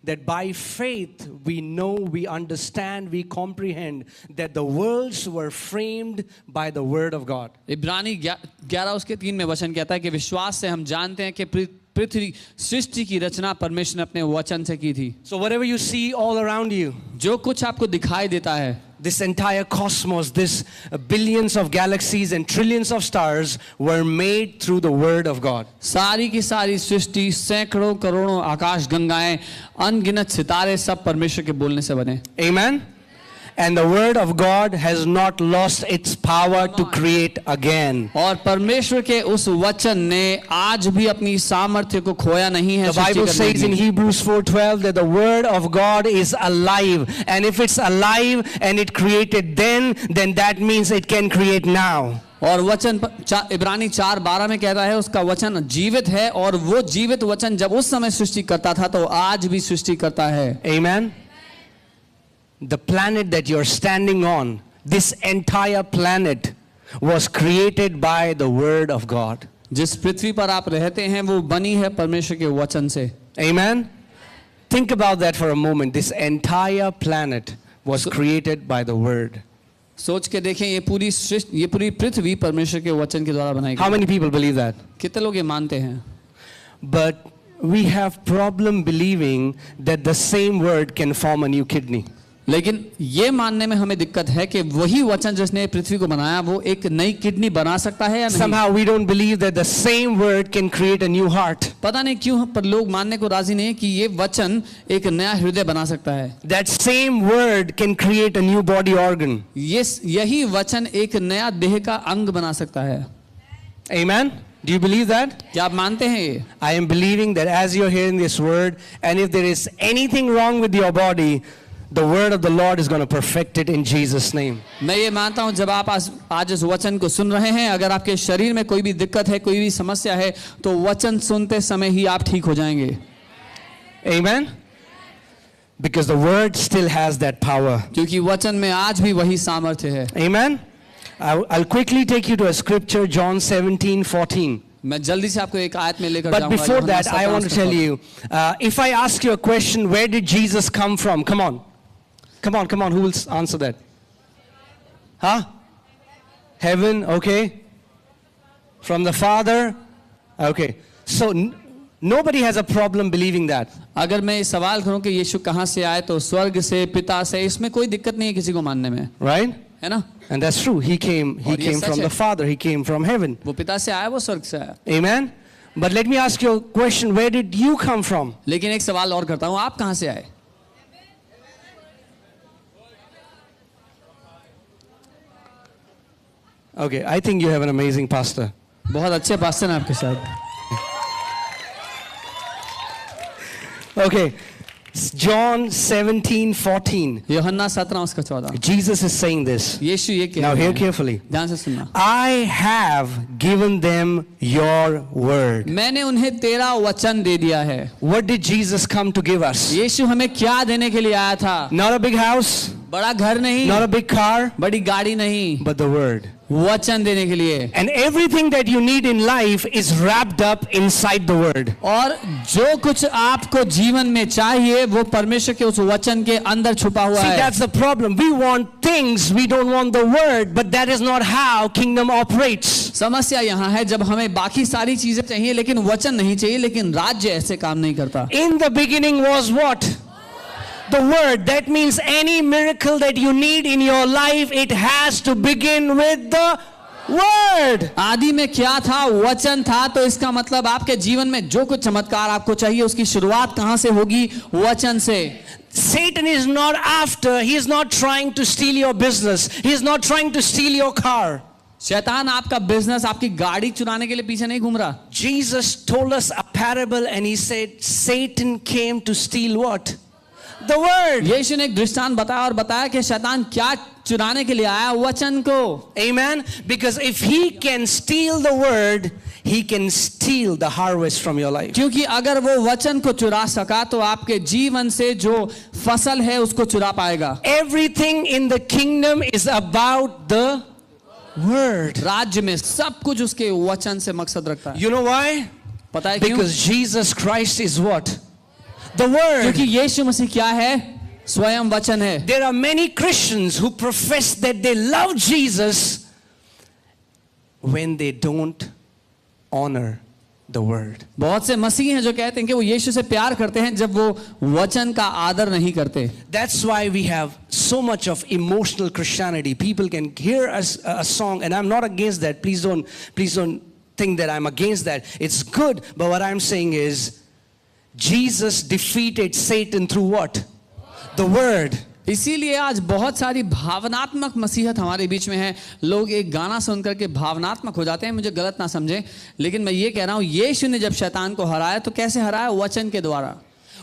that by faith we know, we understand, we comprehend that the worlds were framed by the word of God. इब्रानी 11:3 में वचन कहता है कि विश्वास से हम जानते हैं कि पृथ्वी सृष्टि की रचना परमेश्वर ने अपने वचन से की थी. So whatever you see all around you, जो कुछ आपको दिखाई देता है, this entire cosmos, this billions of galaxies and trillions of stars were made through the word of God. सारी की सारी सृष्टि, सैकड़ों करोड़ों आकाश गंगाएं, अनगिनत सितारे सब परमेश्वर के बोलने से बने. Amen. And the word of God has not lost its power to create again. और परमेश्वर के उस वचन ने आज भी अपनी सामर्थ्य को खोया नहीं है. The Bible says in Hebrews 4:12 that the word of God is alive, and if it's alive and it created then that means it can create now. और वचन इब्रानी 4:12 में कहता है उसका वचन जीवित है, और वो जीवित वचन जब उस समय सृष्टि करता था तो आज भी सृष्टि करता है. Amen. The planet that you're standing on, this entire planet was created by the word of God. जिस पृथ्वी पर आप रहते हैं वो बनी है परमेश्वर के वचन से. Amen. Think about that for a moment. This entire planet was created by the word. सोच के देखें, ये पूरी पृथ्वी परमेश्वर के वचन के द्वारा बनाई गई. How many people believe that? कितने लोग ये मानते हैं? But we have problem believing that the same word can form a new kidney. लेकिन ये मानने में हमें दिक्कत है कि वही वचन जिसने पृथ्वी को बनाया वो एक नई किडनी बना सकता है या नहीं. Somehow we don't believe that the same word can create a new heart. पता नहीं क्यों पर लोग मानने को राजी नहीं कि ये वचन एक नया हृदय बना सकता है. That same word can create a new body organ. यही वचन एक नया देह का अंग बना सकता है. Amen. Do you believe that? क्या आप मानते हैं ये? I am believing that as you're hearing this word, and if there is anything wrong with your body, the word of the Lord is going to perfect it in Jesus' name. मैं ये मानता हूँ जब आप आज इस वचन को सुन रहे हैं, अगर आपके शरीर में कोई भी दिक्कत है, कोई भी समस्या है, तो वचन सुनते समय ही आप ठीक हो जाएंगे. Amen. Because the word still has that power. क्योंकि वचन में आज भी वही सामर्थ्य है. Amen. I'll quickly take you to a scripture, John 17:14. मैं जल्दी से आपको एक आयत में लेकर But जाऊंगा. before that, I want to tell you, if I ask you a question, where did Jesus come from? Come on. Come on. Who will answer that? Huh? Heaven, okay. From the Father, okay. So nobody has a problem believing that. अगर मैं सवाल करूं कि यीशु कहां से आए तो स्वर्ग से, पिता से, इसमें कोई दिक्कत नहीं है किसी को मानने में. Right? है ना? And that's true. He came from the Father. He came from heaven. वो पिता से आया, वो स्वर्ग से आया. Amen. But let me ask you a question. Where did you come from? लेकिन एक सवाल और करता हूं, आप कहां से आए? Okay, I think you have an amazing pastor. बहुत अच्छे पास्टर हैं आपके साथ. Okay, John 17:14. यूहन्ना 17:14. Jesus is saying this. यीशु ये कह Now रहे hear हैं. carefully. ध्यान से सुनना. I have given them your word. मैंने उन्हें तेरा वचन दे दिया है. What did Jesus come to give us? यीशु हमें क्या देने के लिए आया था? Not a big house, बड़ा घर नहीं, not a big car, बड़ी गाड़ी नहीं, but the word. वचन देने के लिए. And everything that you need in life is wrapped up inside the word. और जो कुछ आपको जीवन में चाहिए वो परमेश्वर के उस वचन के अंदर छुपा हुआ See, है. that's the problem. We want things, we don't want the word, but that is not how kingdom operates. समस्या यहाँ है जब हमें बाकी सारी चीजें चाहिए लेकिन वचन नहीं चाहिए, लेकिन राज्य ऐसे काम नहीं करता. In the beginning was what? The word. That means any miracle that you need in your life, it has to begin with the word. आदि में क्या था? वचन था. तो इसका मतलब आपके जीवन में जो कुछ चमत्कार आपको चाहिए उसकी शुरुआत कहां से होगी? वचन से. Satan is not after, he is not trying to steal your business, he is not trying to steal your car. शैतान आपका बिजनेस, आपकी गाड़ी चुराने के लिए पीछे नहीं घूम रहा. Jesus told us a parable and he said Satan came to steal what? The word. यीशु ने एक दृष्टांत बताया और बताया कि शैतान क्या चुराने के लिए आया? वचन को. Amen. Because if he can steal the word, he can steal the harvest from your life. क्योंकि अगर वो वचन को चुरा सका तो आपके जीवन से जो फसल है उसको चुरा पाएगा. Everything in the kingdom is about the word. राज्य में सब कुछ उसके वचन से मकसद रखता है. You know why? पता है क्यों? Because Jesus Christ is what? The word. क्योंकि यीशु मसीह क्या है? स्वयं वचन है। There are many Christians who profess that they love Jesus when they don't honor the word. बहुत से मसीह हैं जो कहते हैं कि वो यीशु से प्यार करते हैं जब वो वचन का आदर नहीं करते। That's why we have so much of emotional Christianity. People can hear a song, and I'm not against that. Please don't think that I'm against that. It's good, but what I'm saying is Jesus defeated Satan through what? The word. इसीलिए आज बहुत सारी भावनात्मक मसीहत हमारे बीच में है। लोग एक गाना सुन करके भावनात्मक हो जाते हैं, मुझे गलत ना समझें, लेकिन मैं ये कह रहा हूं यीशु ने जब शैतान को हराया तो कैसे हराया? वचन के द्वारा।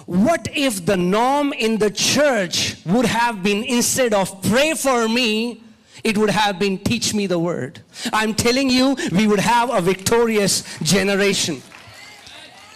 What if the norm in the church would have been, instead of pray for me, it would have been teach me the word? I'm telling you, we would have a victorious generation.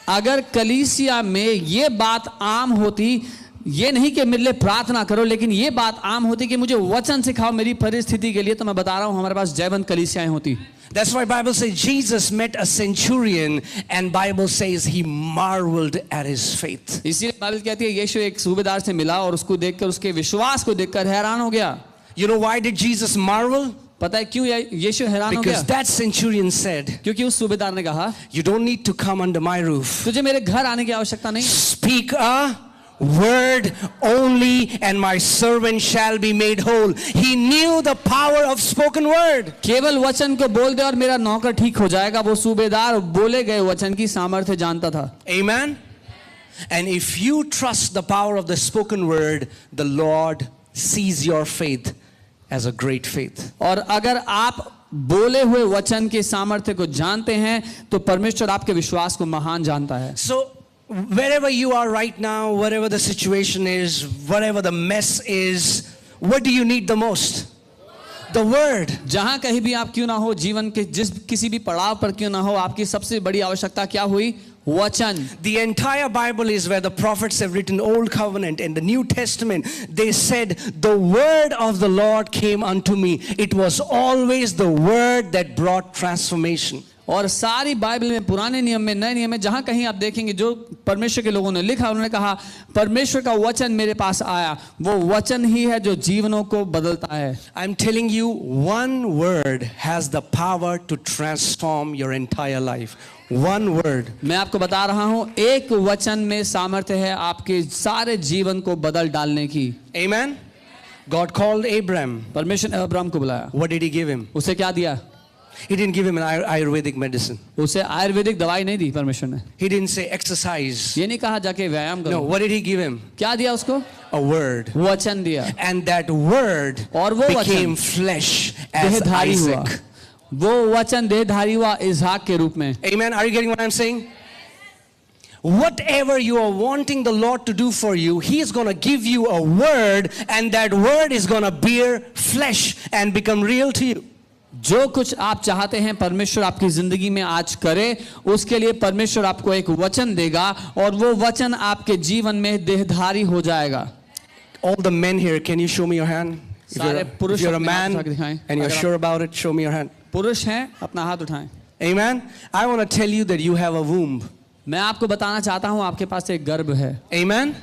अगर कलीसिया में ये बात आम होती, ये नहीं कि मेरे लिए प्रार्थना करो, लेकिन ये बात आम होती कि मुझे वचन सिखाओ मेरी परिस्थिति के लिए, तो मैं बता रहा हूं हमारे पास जयवंत कलीसियाएं होती। That's why Bible says Jesus met a centurion, and Bible says he marveled at his faith. इसीलिए बाइबल कहती है यीशु एक सूबेदार से मिला और उसको देखकर, उसके विश्वास को देखकर हैरान हो गया। You know why did Jesus marvel? पता है क्यों यीशु हैरान हो गया? Because that centurion said, क्योंकि उस सूबेदार ने कहा, you don't need to come under my roof. तुझे मेरे घर आने की आवश्यकता नहीं। Speak a word only, and my servant shall be made whole. He knew the power of spoken word. केवल वचन को बोल दे और मेरा नौकर ठीक हो जाएगा। वो सूबेदार बोले गए वचन की सामर्थ्य जानता था। Amen. And if you trust the power of the spoken word, the Lord sees your faith as a great faith. और अगर आप बोले हुए वचन के सामर्थ्य को जानते हैं तो परमेश्वर आपके विश्वास को महान जानता है। So wherever you are right now, whatever the situation is, whatever the mess is, what do you need the most? The word. जहां कहीं भी आप क्यों ना हो, जीवन के किसी भी पड़ाव पर क्यों ना हो, आपकी सबसे बड़ी आवश्यकता क्या हुई? वचन। The entire Bible is where the prophets have written Old Covenant and the New Testament. They said, the word of the Lord came unto me. It was always the word that brought transformation. और सारी Bible में, पुराने नियम में, नए नियम में, जहां कहीं आप देखेंगे जो परमेश्वर के लोगों ने लिखा, उन्होंने कहा परमेश्वर का वचन मेरे पास आया। वो वचन ही है जो जीवनों को बदलता है। I'm telling you, one word has the power to transform your entire life. One word. मैं आपको बता रहा हूं, एक वचन में सामर्थ्य है आपके सारे जीवन को बदल डालने की। Amen. God called Abraham. परमेश्वर ने अब्राहम को बुलाया। What did he give him? उसे क्या दिया? He didn't give him an Ayurvedic medicine. उसे आयुर्वेदिक दवाई नहीं दी परमेश्वर ने। He didn't say exercise. ये नहीं कहा जाके व्यायाम करो। No, what did he give him? क्या दिया उसको? A word. वचन दिया। And that word और वो became वचन flesh as देहधारी हुआ। Isaac. वो वचन देहधारी हुआ इसहाक के रूप में। Amen. Are you getting what I'm saying? Whatever you are wanting the Lord to do for you, He is going to give you a word, and that word is going to bear flesh and become real to you. जो कुछ आप चाहते हैं परमेश्वर आपकी जिंदगी में आज करे, उसके लिए परमेश्वर आपको एक वचन देगा और वो वचन आपके जीवन में देहधारी हो जाएगा। All the men here, can you show me your hand? If you're a man and you're sure about it, show me your hand. पुरुष हैं, अपना हाथ उठाएं। Amen. I want to tell you that you have a womb. मैं आपको बताना चाहता हूं आपके पास एक गर्भ है। Amen.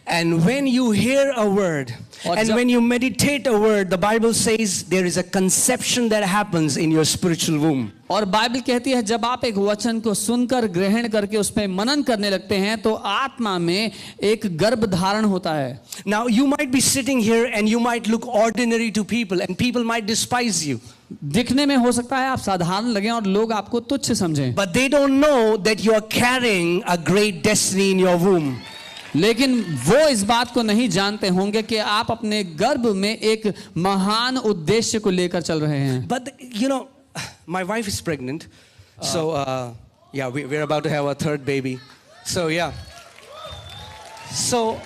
And when you hear a word, and when you meditate a word, the Bible says there is a conception that happens in your spiritual womb. और बाइबल कहती है जब आप एक वचन को सुनकर ग्रहण करके उस पर मनन करने लगते हैं तो आत्मा में एक गर्भ धारण होता है। Now you might be sitting here and you might look ordinary to people and people might despise you. दिखने में हो सकता है आप साधारण लगें और लोग आपको तुच्छ समझें। But they don't know that you are carrying a great destiny in your womb. लेकिन वो इस बात को नहीं जानते होंगे कि आप अपने गर्भ में एक महान उद्देश्य को लेकर चल रहे हैं। But you know, my wife is pregnant, so yeah, we're about to have our third baby. So yeah, so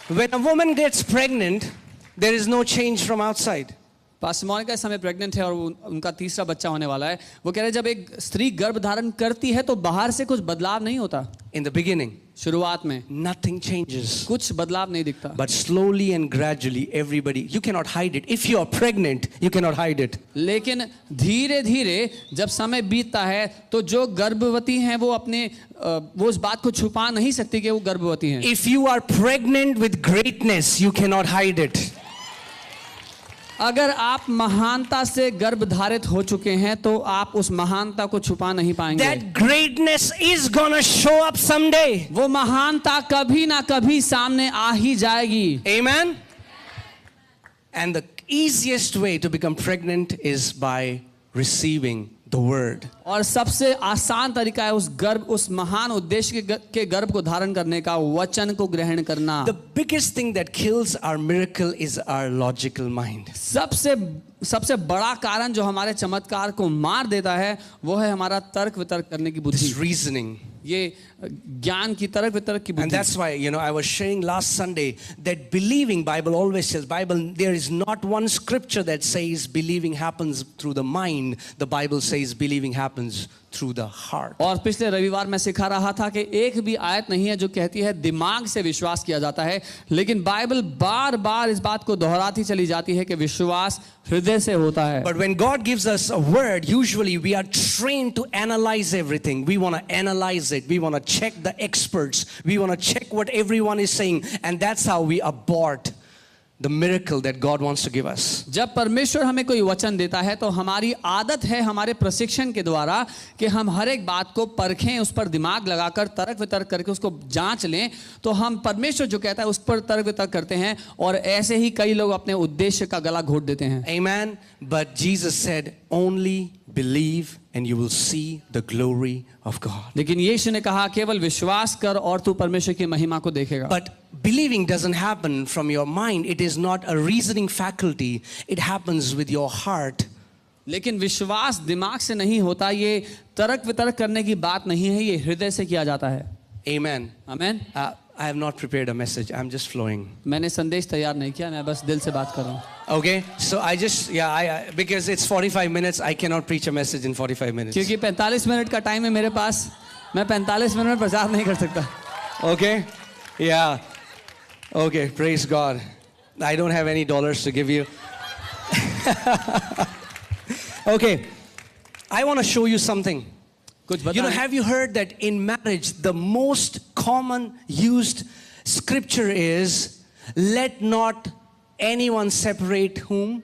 when a woman gets pregnant, there is no change from outside. Pastor Monica इस समय pregnant है और उनका तीसरा बच्चा होने वाला है। वो कह रहे हैं जब एक स्त्री गर्भ धारण करती है तो बाहर से कुछ बदलाव नहीं होता। In the beginning, शुरुआत में nothing changes. कुछ बदलाव नहीं दिखता, But slowly and gradually, everybody, you cannot hide it. If you are pregnant, you cannot hide it. लेकिन धीरे धीरे जब समय बीतता है तो जो गर्भवती हैं वो अपने वो उस बात को छुपा नहीं सकती कि वो गर्भवती हैं। If you are pregnant with greatness, you cannot hide it. अगर आप महानता से गर्भधारित हो चुके हैं तो आप उस महानता को छुपा नहीं पाएंगे। That greatness is gonna show up someday. वो महानता कभी ना कभी सामने आ ही जाएगी। Amen? And the easiest way to become pregnant is by receiving the word. और सबसे आसान तरीका है उस महान उद्देश्य के गर्भ को धारण करने का, वचन को ग्रहण करना। The biggest thing that kills our miracle is our logical mind. सबसे बड़ा कारण जो हमारे चमत्कार को मार देता है वो है हमारा तर्क वितर्क करने की बुद्धि, This reasoning. ये ज्ञान की तर्क वितर्क की And बुद्धि। that's why, I was sharing last Sunday that believing, Bible always says, there is not one scripture that says believing happens through the mind. The Bible says believing happens through the heart. और पिछले रविवार मैं सिखा रहा था कि एक भी आयत नहीं है जो कहती है दिमाग से विश्वास किया जाता है, लेकिन बाइबल बार बार इस बात को दोहराती चली जाती है कि विश्वास हृदय से होता है। But when God gives us a word, usually we are trained to analyze everything. We want to analyze it. We want to check the experts. We want to check what everyone is saying. And that's how we abort the miracle that God wants to give us. जब परमेश्वर हमें कोई वचन देता है तो हमारी आदत है हमारे प्रशिक्षण के द्वारा कि हम हर एक बात को परखें, उस पर दिमाग लगाकर तर्क वितर्क करके उसको जांच लें। तो हम परमेश्वर जो कहता है उस पर तर्क वितर्क करते हैं और ऐसे ही कई लोग अपने उद्देश्य का गला घोट देते हैं। Amen. But Jesus said, only believe and you will see the glory of God. लेकिन यीशु ने कहा केवल विश्वास कर और तू परमेश्वर की महिमा को देखेगा। But believing doesn't happen from your mind. It is not a reasoning faculty. It happens with your heart. लेकिन विश्वास दिमाग से नहीं होता, ये तर्क वितर्क करने की बात नहीं है, ये हृदय से किया जाता है। Amen. Amen. I have not prepared a message. I'm just flowing. मैंने संदेश तैयार नहीं किया, मैं बस दिल से बात कर रहा हूँ। Okay, so because it's 45 minutes, I cannot preach a message in 45 minutes. क्योंकि 45 मिनट का टाइम है मेरे पास, मैं 45 मिनट में प्रचार नहीं कर सकता। Okay, yeah, okay, praise God. I don't have any dollars to give you. Okay, I want to show you something. कुछ बताएं। Have you heard that in marriage the most common used scripture is, let not anyone separate whom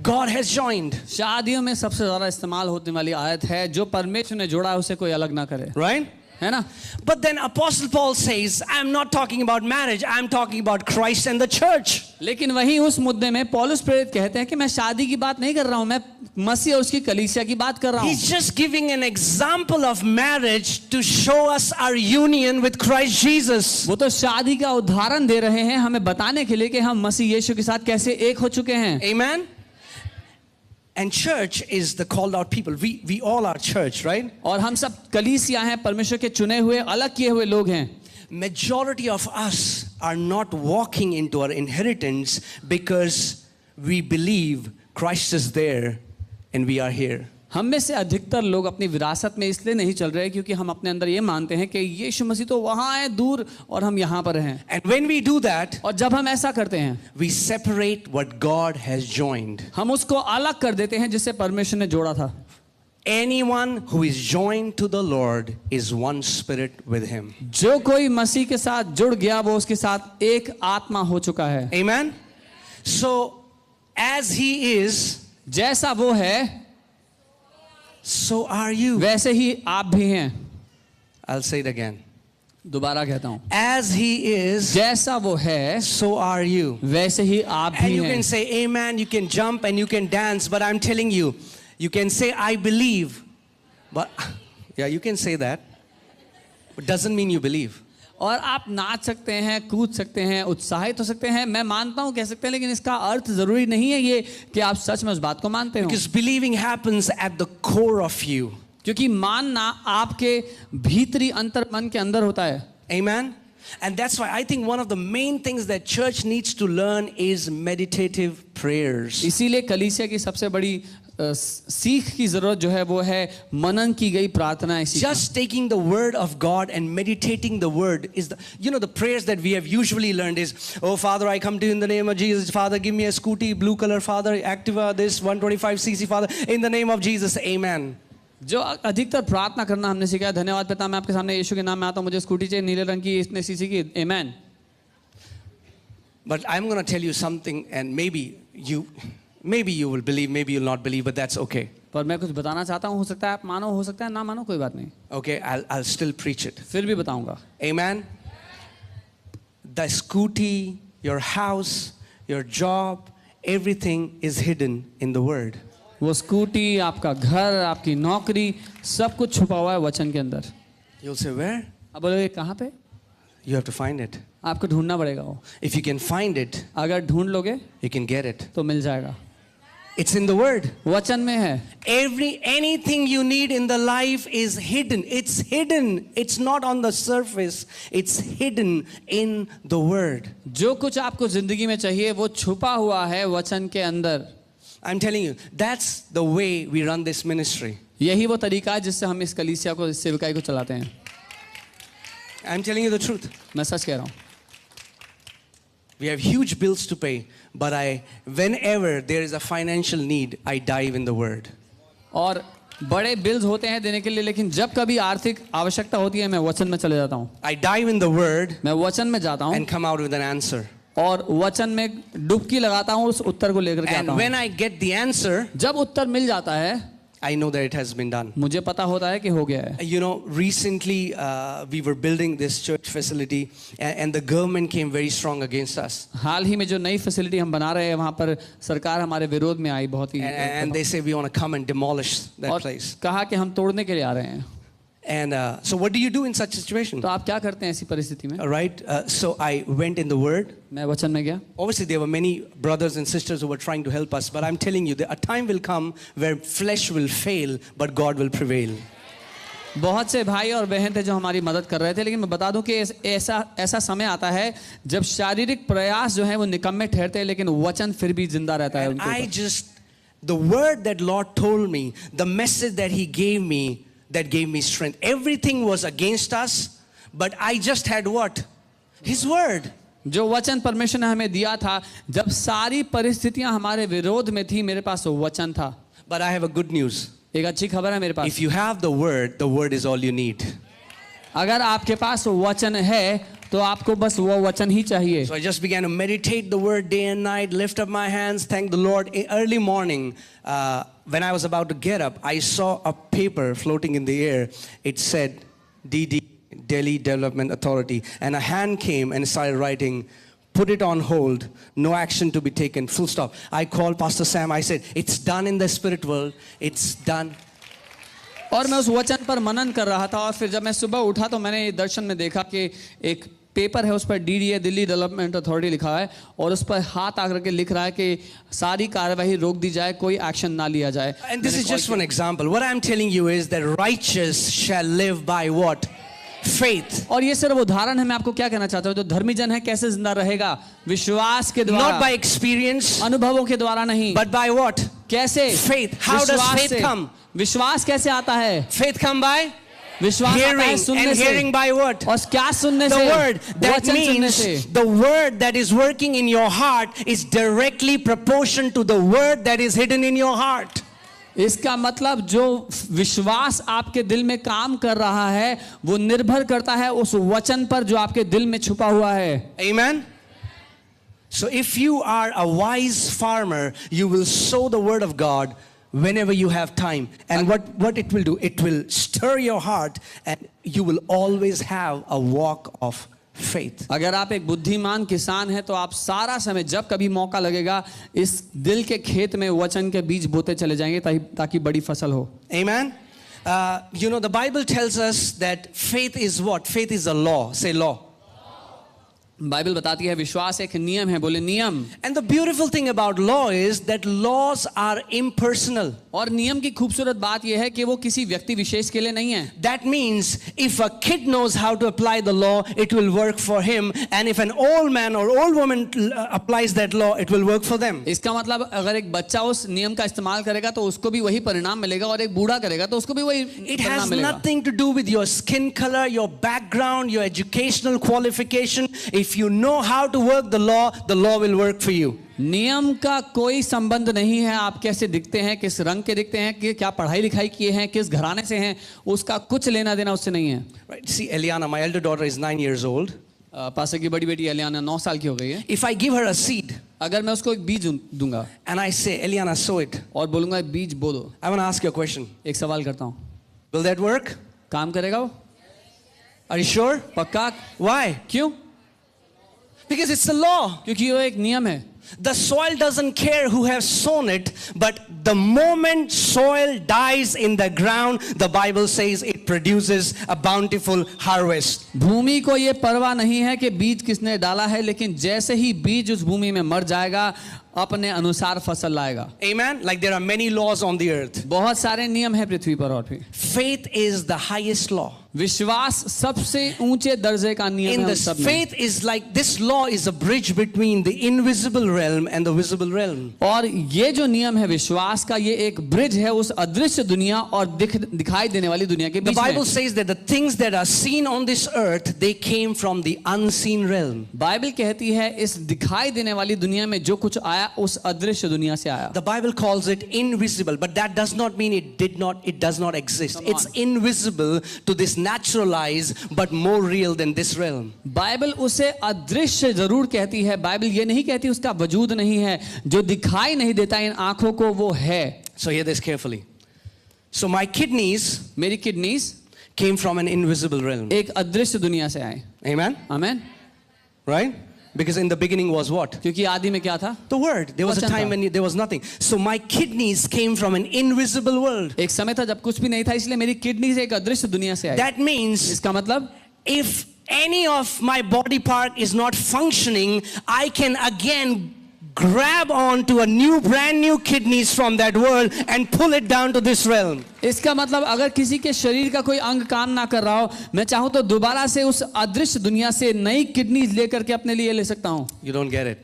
God has joined. शादियों में सबसे ज्यादा इस्तेमाल होने वाली आयत है, जो परमेश्वर ने जोड़ा है उसे कोई अलग ना करे, Right? है ना? But then Apostle Paul says, I'm not talking about marriage, I'm talking about Christ and the church. लेकिन वहीं उस मुद्दे में पौलुस प्रेरित कहते हैं कि मैं शादी की बात नहीं कर रहा हूं, मैं मसीह और उसकी कलीसिया की बात कर रहा हूं। He's just giving an example of marriage to show us our union with Christ Jesus. वो तो शादी का उदाहरण दे रहे हैं हमें बताने के लिए कि हम मसीह यीशु के साथ कैसे एक हो चुके हैं। Amen? And church is the called out people. We all are church, right? और हम सब कलीसिया हैं, परमेश्वर के चुने हुए अलग किए हुए लोग हैं। Majority of us are not walking into our inheritance because we believe Christ is there and we are here. हम में से अधिकतर लोग अपनी विरासत में इसलिए नहीं चल रहे क्योंकि हम अपने अंदर ये मानते हैं कि यीशु मसीह तो वहां है दूर और हम यहाँ पर हैं। And when we do that, और जब हम ऐसा करते हैं we separate what God has joined. हम उसको अलग कर देते हैं जिसे परमेश्वर ने जोड़ा था। Anyone who is joined to the Lord is one spirit with him. जो कोई मसीह के साथ जुड़ गया वो उसके साथ एक आत्मा हो चुका है। Amen? So, as he is, जैसा वो है so are you. वैसे ही आप भी हैं। I'll say it again. दोबारा कहता हूँ, As he is, जैसा वो है so are you. वैसे ही आप And भी you हैं। can say amen, you can jump and you can dance, but I'm telling you, you can say I believe, but yeah, you can say that, but doesn't mean you believe. और आप नाच सकते हैं, कूद सकते हैं, उत्साहित हो सकते हैं, मैं मानता हूं कह सकते हैं, लेकिन इसका अर्थ जरूरी नहीं है ये कि आप सच में उस बात को मानते हो। Because believing happens at the core of you. क्योंकि मानना आपके भीतरी अंतर मन के अंदर होता है। Amen? And that's why I think one of the main things that church needs to learn is meditative prayers. इसीलिए कलीसिया की सबसे बड़ी सीख की जरूरत जो है वो है मनन की गई प्रार्थना। Just taking the word of God and meditating the word is the prayers that we have usually learned is, oh Father, I come to you in the name of Jesus. Father, give me a scooty, blue color, Father, Activa, this 125cc, Father, in the name of Jesus, amen. जो अधिकतर प्रार्थना करना हमने सीखा है, धन्यवाद पिता, मैं आपके सामने यीशु के नाम में आता हूँ, मुझे स्कूटी चाहिए नीले रंग की, इतने सीसी की, आमेन। But I'm going to tell you something, and maybe you will believe, maybe you'll not believe, but that's okay. पर मैं कुछ बताना चाहता हूँ, हो सकता है आप मानो, हो सकता है ना मानो, कोई बात नहीं। Okay, I'll still preach it. फिर भी बताऊंगा। Amen. The scooty, your house, your job, everything is hidden in the word. वो स्कूटी, आपका घर, आपकी नौकरी, सब कुछ छुपा हुआ है वचन के अंदर। You'll say, where? अब बोलोगे कहाँ पे? You have to find it. आपको ढूंढना पड़ेगा वो। If you can find it, अगर ढूंढ लोगे you can get it. तो मिल जाएगा। It's in the word. वचन में है। Anything you need in the life is hidden. It's hidden. It's not on the surface. It's hidden in the word. जो कुछ आपको जिंदगी में चाहिए वो छुपा हुआ है वचन के अंदर। I'm telling you, that's the way we run this ministry. यही वो तरीका है जिससे हम इस कलीसिया को, इस सेवकाई को चलाते हैं। I'm telling you the truth. मैं सच कह रहा हूँ। We have huge bills to pay, but whenever there is a financial need, I dive in the word. और बड़े बिल्स होते हैं देने के लिए, लेकिन जब कभी आर्थिक आवश्यकता होती है मैं वचन में चले जाता हूँ। I dive in the word मैं वचन में जाता हूँ and come out with an answer. और वचन में डुबकी लगाता हूँ, उस उत्तर को लेकर के आता And हूँ। when I get the answer, जब उत्तर मिल जाता है I know that it has been done. मुझे पता होता है कि हो गया है। You know, recently we were building this church facility, and the government came very strong against us. हाल ही में जो नई फैसिलिटी हम बना रहे हैं वहाँ पर सरकार हमारे विरोध में आई बहुत ही, And they say we want to come and demolish that और place. कहा कि हम तोड़ने के लिए आ रहे हैं। And so what do you do in such a situation? तो आप क्या करते हैं ऐसी परिस्थिति में? All right. So I went in the word. मैं वचन में गया। Obviously, there were many brothers and sisters who were trying to help us, but I'm telling you, a time will come where flesh will fail, but God will prevail. बहुत से भाई और बहन थे जो हमारी मदद कर रहे थे, लेकिन मैं बता दूं कि ऐसा समय आता है जब शारीरिक प्रयास जो है वो निकम्मे ठहरते हैं, लेकिन वचन फिर भी जिंदा रहता है उनके ऊपर। The word that Lord told me, the message that He gave me, that gave me strength. Everything was against us, but I just had what? His word. जो वचन परमेश्वर ने हमें दिया था, जब सारी परिस्थितियां हमारे विरोध में थी, मेरे पास वचन था। But I have a good news. एक अच्छी खबर है मेरे पास। If you have the word is all you need. अगर आपके पास वचन है तो आपको बस वो वचन ही चाहिए। So I just began to meditate the word day and night, lift up my hands, thank the Lord. Early morning, when I was about to get up, I saw a paper floating in the air. It said DD, Delhi Development Authority, and a hand came and started writing, put it on hold, no action to be taken, full stop. I called Pastor Sam, I said, it's done in the spirit world, it's done. और मैं उस वचन पर मनन कर रहा था, और फिर जब मैं सुबह उठा तो मैंने दर्शन में देखा कि एक पेपर है, उस पर DDA, दिल्ली डेवलपमेंट अथॉरिटी लिखा है, और उस पर हाथ आकर के लिख रहा है कि सारी कार्यवाही रोक दी जाए, कोई एक्शन ना लिया जाए। And this is just one example. What I'm telling you is that righteous shall live by what? Faith. और ये सिर्फ उदाहरण है, मैं आपको क्या कहना चाहता हूँ, जो धर्मी जन है कैसे जिंदा रहेगा? विश्वास के द्वारा, Not by experience, अनुभवों के द्वारा नहीं, but by what? कैसे? Faith. How does faith come? विश्वास कैसे आता है? Faith come by विश्वास आता है hearing, सुनने and से। hearing by what? और क्या सुनने The से? word. That वचन सुनने से। means the word that is working in your heart is directly proportional to the word that is hidden in your heart. इसका मतलब जो विश्वास आपके दिल में काम कर रहा है वो निर्भर करता है उस वचन पर जो आपके दिल में छुपा हुआ है। Amen. So if you are a wise farmer, you will sow the word of God whenever you have time. And what it will do, it will stir your heart, and you will always have a walk of faith. अगर आप एक बुद्धिमान किसान हैं तो आप सारा समय जब कभी मौका लगेगा इस दिल के खेत में वचन के बीज बोते चले जाएंगे ताकि बड़ी फसल हो। Amen. The Bible tells us that faith is what? Faith is a law. Say law. Bible बताती है विश्वास एक नियम है, बोले नियम। And the beautiful thing about law is that laws are impersonal. और नियम की खूबसूरत बात यह है कि वो किसी व्यक्ति विशेष के लिए नहीं है। That means if a kid knows how to apply the law, it will work for him. And if an old man or old woman applies that law, it will work for them. इसका मतलब अगर एक बच्चा उस नियम का इस्तेमाल करेगा तो उसको भी वही परिणाम मिलेगा, और एक बूढ़ा करेगा तो उसको भी वही It परिणाम has मिलेगा। nothing to do with your skin color, your background, your educational qualification. If you know how to work the law will work for you. नियम का कोई संबंध नहीं है, आप कैसे दिखते हैं, किस रंग के दिखते हैं, कि क्या पढ़ाई लिखाई किए हैं, किस घराने से हैं, उसका कुछ लेना देना उससे नहीं है। Right? See, Eliana, my elder daughter is 9 years old. Pastor की बड़ी बेटी एलियाना 9 साल की हो गई है। If I give her a seed अगर मैं उसको एक बीज दूंगा and I say, Eliana, sow it, और बोलूंगा बीज बो दो, I want to ask you a question. एक सवाल करता हूँ, Will that work? काम करेगा वो? Are you sure? पक्का? Why? क्यों? Because it's the law. क्योंकि वो एक नियम है। The soil doesn't care who has sown it, but the moment soil dies in the ground, the Bible says it produces a bountiful harvest. भूमि को ये परवाह नहीं है कि बीज किसने डाला है, लेकिन जैसे ही बीज उस भूमि में मर जाएगा अपने अनुसार फसल लाएगा। Amen? Like there are many laws on the earth. बहुत सारे नियम हैं पृथ्वी पर और भी। Faith is the highest law. विश्वास सबसे ऊंचे दर्जे का नियम In है। this, सब में faith is like this law is a bridge between the invisible realm and the visible realm. और ये जो नियम है विश्वास का, ये एक ब्रिज है उस अदृश्य दुनिया और दिखाई देने वाली दुनिया के The बीच Bible में। says that the things that are seen on this earth, they came from the unseen realm. Bible कहती है इस दिखाई देने वाली दुनिया में जो कुछ आया उस अदृश्य दुनिया से आया। The Bible calls it invisible, but that does not mean it does not exist. It's invisible to this natural eyes, but more real than this realm. Bible उसे अदृश्य जरूर कहती है, बाइबल ये नहीं कहती उसका वजूद नहीं है, जो दिखाई नहीं देता इन आंखों को वो है। So hear this carefully. So my kidneys मेरी kidneys came from an invisible realm. एक अदृश्य दुनिया से आए। Amen? Amen. Right? Because in the beginning was what? क्योंकि आदि में क्या था? The word. There was a वचन time था। when there was nothing. So my kidneys came from an invisible world. एक समय था जब कुछ भी नहीं था, इसलिए मेरी किडनी से एक अदृश्य दुनिया से आई। That means इसका मतलब if any of my body part is not functioning, I can again grab on to a brand new kidneys from that world and pull it down to this realm. इसका मतलब अगर किसी के शरीर का कोई अंग काम ना कर रहा हो, मैं चाहूं तो दोबारा से उस अदृश्य दुनिया से नई किडनीज लेकर के अपने लिए ले सकता हूं। You don't get it.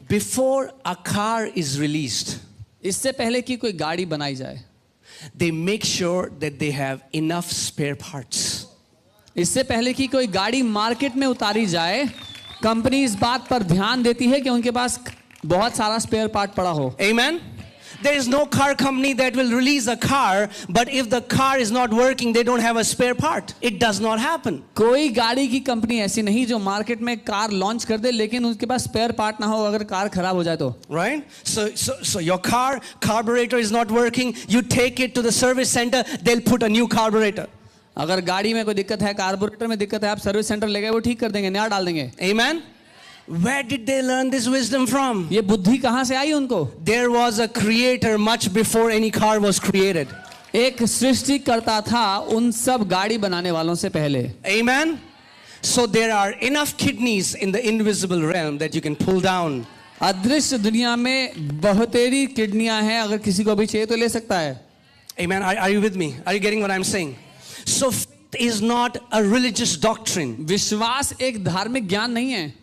Before a car is released, इससे पहले कि कोई गाड़ी बनाई जाए, they make sure that they have enough spare parts. इससे पहले कि कोई गाड़ी मार्केट में उतारी जाए, कंपनी इस बात पर ध्यान देती है कि उनके पास बहुत सारा स्पेयर पार्ट पड़ा हो। Amen? There is no car company that will release a car, but if the car is not working, they don't have a spare part. It does not happen. कोई गाड़ी की कंपनी ऐसी नहीं जो market में car launch कर दे लेकिन उनके पास स्पेयर पार्ट ना हो अगर कार खराब हो जाए तो। Right? So your carburetor is not working, you take it to the service center, they'll put a new carburetor. अगर गाड़ी में कोई दिक्कत है, कार्बोरेटर में दिक्कत है, आप सर्विस सेंटर ले गए, वो ठीक कर देंगे, नया डाल देंगे। Amen? Where did they learn this wisdom from? ये बुद्धि कहाँ से आई उनको? There was a creator much before any car was created. एक सृष्टिकर्ता था उन सब गाड़ी बनाने वालों से पहले। Amen? So there are enough kidneys in the invisible realm that you can pull down. अदृश्य दुनिया में बहुतेरी किडनियां हैं, अगर किसी को भी चाहिए तो ले सकता है। Amen? Are you with me? Are you getting what I'm saying? So faith is not a religious doctrine. विश्वास एक धार्मिक ज्ञान नहीं है,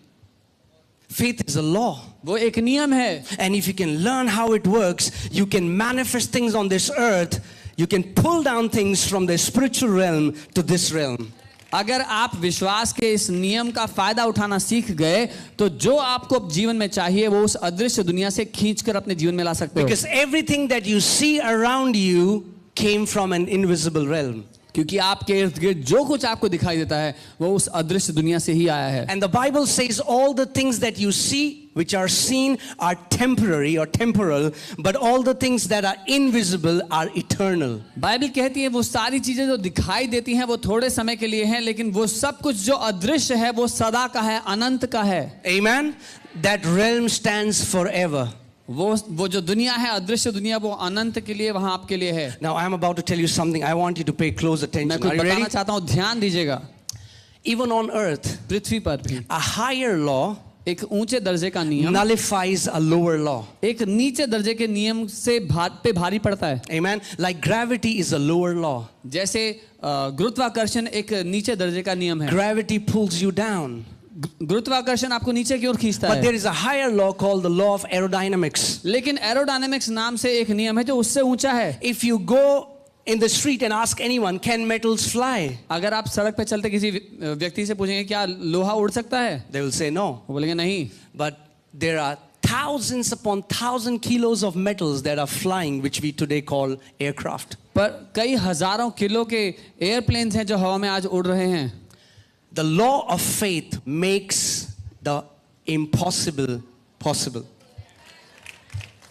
Faith is a law. वो एक नियम है। And if you can learn how it works, you can manifest things on this earth. You can pull down things from the spiritual realm to this realm. अगर आप विश्वास के इस नियम का फायदा उठाना सीख गए तो जो आपको जीवन में चाहिए वो उस अदृश्य दुनिया से खींचकर अपने जीवन में ला सकते हो। Because everything that you see around you came from an invisible realm. क्योंकि आपके इर्द गिर्द जो कुछ आपको दिखाई देता है वो उस अदृश्य दुनिया से ही आया है। And the Bible says all the things that you see, which are seen, are temporary or temporal, but all the things that are invisible are eternal. Bible कहती है वो सारी चीजें जो दिखाई देती हैं वो थोड़े समय के लिए हैं, लेकिन वो सब कुछ जो अदृश्य है वो सदा का है, अनंत का है। Amen? That realm stands forever. वो जो दुनिया है अदृश्य दुनिया वो अनंत के लिए वहां आपके लिए है। Now I am about to tell you something. I want you to pay close मैं attention. कुछ Are you ready? बताना चाहता हूं, ध्यान दीजिएगा। even on earth, पृथ्वी पर भी a higher law एक ऊंचे दर्जे का नियम nullifies a lower law. एक नीचे दर्जे के नियम से पे भारी पड़ता है. Amen. Like gravity is a lower law. जैसे गुरुत्वाकर्षण एक नीचे दर्जे का नियम है. Gravity pulls you down. गुरुत्वाकर्षण आपको नीचे की ओर खींचता But है. there is a higher law called the law of aerodynamics. लेकिन एरोडायनेमिक्स नाम से एक नियम है जो उससे ऊंचा है. If you go in the street and ask anyone, can metals fly? अगर आप सड़क पे चलते किसी व्यक्ति से पूछेंगे क्या लोहा उड़ सकता है, They will say no. वो बोलेंगे नहीं. But there are thousands upon thousand kilos of metals that are flying, which we today call aircraft. पर कई हजारों किलो के एयरप्लेन्स हैं जो हवा में आज उड़ रहे हैं. The law of faith makes the impossible possible.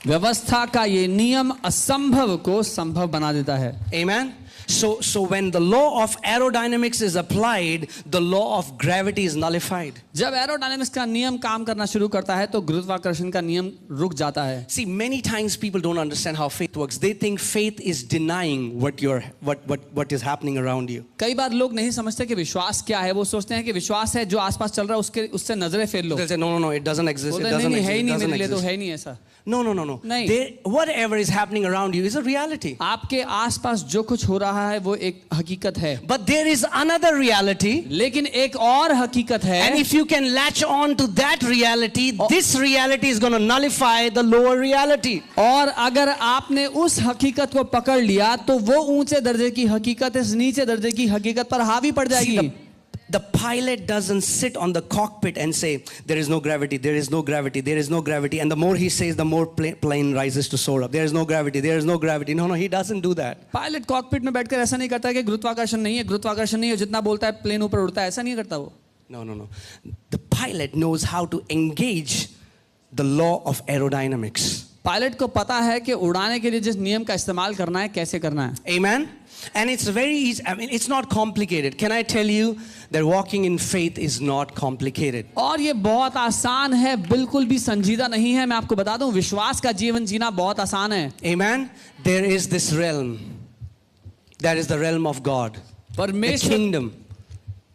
व्यवस्था का ये नियम असंभव को संभव बना देता है. Amen. So when the law of aerodynamics is applied, the law of gravity is nullified. जब एरोडायनेमिक्स का नियम काम करना शुरू करता है तो गुरुत्वाकर्षण का नियम रुक जाता है. See, many times people don't understand how faith works. They think faith is denying what is happening around you. कई बार लोग नहीं समझते कि विश्वास क्या है. वो सोचते हैं कि विश्वास है जो आसपास चल रहा है उससे नजरें फेर लो. They'll say, no, it doesn't exist. It बोलते doesn't नहीं है ही exist. नहीं, It doesn't मेरे लिए तो exist. है ही नहीं ऐसा. No. नहीं. Whatever is happening around you is a reality. आपके आसपास जो कुछ हो रहा है वो एक हकीकत है. But there is another reality. लेकिन एक और हकीकत है. And if you can latch on to that reality, this reality is going to nullify the lower reality. और अगर आपने उस हकीकत को पकड़ लिया तो वो ऊंचे दर्जे की हकीकत इस नीचे दर्जे की हकीकत पर हावी पड़ जाएगी. See, the pilot doesn't sit on the cockpit and say, there is no gravity, there is no gravity, there is no gravity. And the more he says, the more plane rises to soar up. There is no gravity, there is no gravity. No, he doesn't do that. Pilot cockpit में बैठकर ऐसा नहीं करता कि गुरुत्वाकर्षण नहीं है, गुरुत्वाकर्षण नहीं है, जितना बोलता है प्लेन ऊपर उड़ता है, ऐसा नहीं करता वो. No. The pilot knows how to engage the law of aerodynamics. Pilot को पता है कि उड़ाने के लिए जिस नियम का इस्तेमाल करना है कैसे करना है. Amen. And it's very easy. I mean, it's not complicated. Can I tell you that walking in faith is not complicated? और ये बहुत आसान है, बिल्कुल भी संजीदा नहीं है. मैं आपको बता दूं विश्वास का जीवन जीना बहुत आसान है. Amen. There is this realm. That is the realm of God. The kingdom.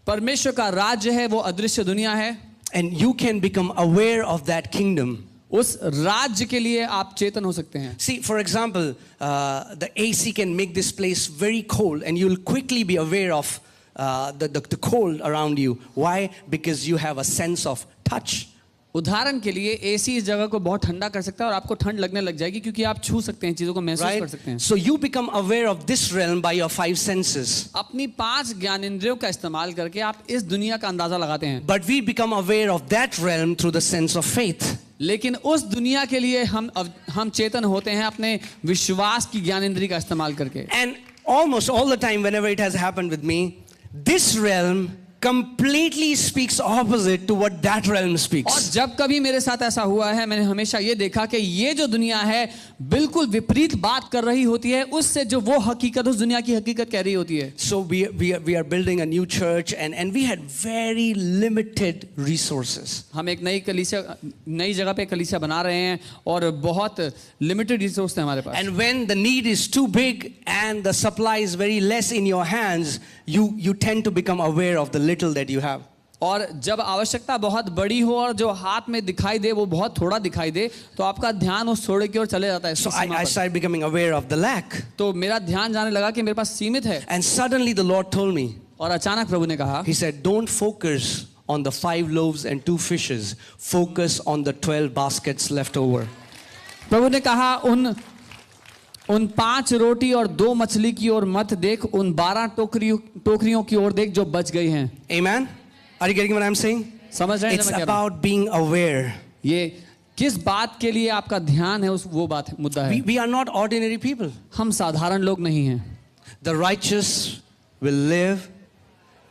परमेश्वर का राज्य है, वो अदृश्य दुनिया है. And you can become aware of that kingdom. उस राज्य के लिए आप चेतन हो सकते हैं. See, for example, the AC can make this place very cold, and you'll quickly be aware of the cold around you. Why? Because you have a sense of touch. उदाहरण के लिए एसी इस जगह को बहुत ठंडा कर सकता है और आपको ठंड लगने लग जाएगी क्योंकि आप छू सकते हैं, चीजों को महसूस कर सकते हैं. So you become aware of this realm by your 5 senses. अपनी 5 ज्ञानेंद्रियों का इस्तेमाल करके आप इस दुनिया का अंदाजा लगाते हैं. But we become aware of that realm through the sense of faith. लेकिन उस दुनिया के लिए हम चेतन होते हैं अपने विश्वास की ज्ञानेंद्रिय का इस्तेमाल करके. And almost all the time whenever it has happened with me, this realm completely speaks opposite to what that realm speaks. और जब कभी मेरे साथ ऐसा हुआ है मैंने हमेशा ये देखा कि ये जो दुनिया है बिल्कुल विपरीत बात कर रही होती है उससे जो वो हकीकत उस दुनिया की हकीकत कह रही होती है. So we are building a new church and we had very limited resources. हम एक नई जगह पे कलीसिया बना रहे हैं और बहुत लिमिटेड रिसोर्स थे हमारे पास. And when the need is too big and the supply is very less in your hands, you tend to become aware of the little that you have. और जब आवश्यकता बहुत बड़ी हो और जो हाथ में दिखाई दे वो बहुत थोड़ा दिखाई दे तो आपका ध्यान उस थोड़े की ओर चले जाता है. So I started becoming aware of the lack. तो मेरा ध्यान जाने लगा कि मेरे पास सीमित है. And suddenly the Lord told me. और अचानक प्रभु ने कहा. He said, don't focus on the 5 loaves and 2 fishes. Focus on the 12 baskets left over. प्रभु ने कहा उन 5 रोटी और 2 मछली की ओर मत देख, उन 12 टोकरियों की ओर देख जो बच गई हैं. Amen. Are you getting what I'm saying? समझ रहे हैं? It's about being aware. ये किस बात के लिए आपका ध्यान है वो बात मुद्दा है. We are not ordinary people. हम साधारण लोग नहीं हैं. The righteous will live